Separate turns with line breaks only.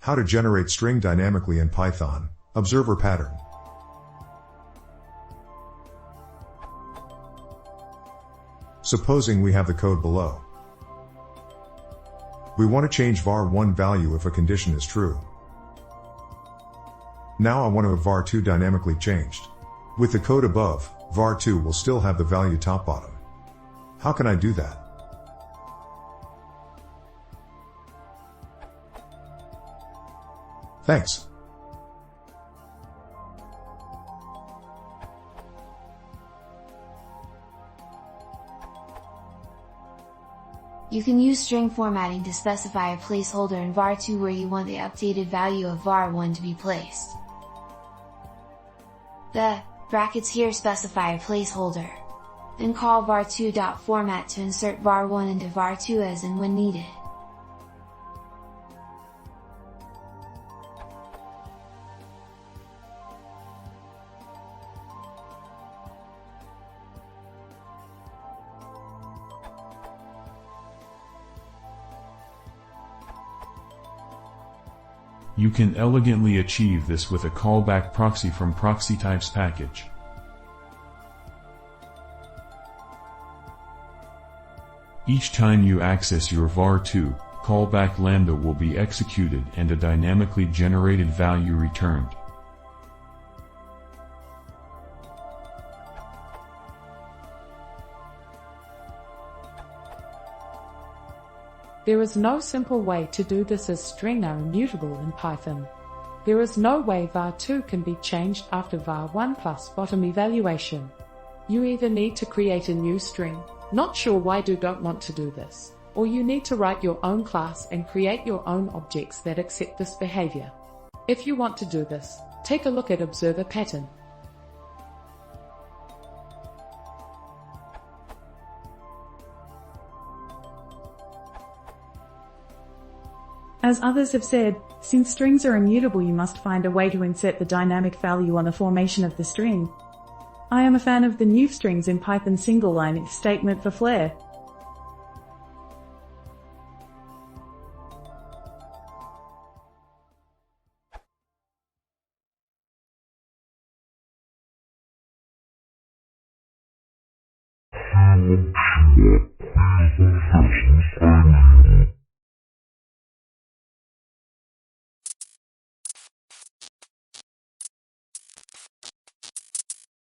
How to generate string dynamically in Python. Observer pattern. Supposing we have the code below. We want to change var1 value if a condition is true. Now I want to have var2 dynamically changed. With the code above, var2 will still have the value top bottom. How can I do that? Thanks.
You can use string formatting to specify a placeholder in var2 where you want the updated value of var1 to be placed. The brackets here specify a placeholder. Then call var2.format to insert var1 into var2 as and when needed.
You can elegantly achieve this with a callback proxy from proxytypes package. Each time you access your var2, callback lambda will be executed and a dynamically generated value returned.
There is no simple way to do this as strings are immutable in Python. There is no way var2 can be changed after var1 plus bottom evaluation. You either need to create a new string, not sure why you don't want to do this, or you need to write your own class and create your own objects that accept this behavior. If you want to do this, take a look at observer pattern.
As others have said, since strings are immutable, you must find a way to insert the dynamic value on the formation of the string. I am a fan of the new strings in Python single line if statement for flair.
Yeah.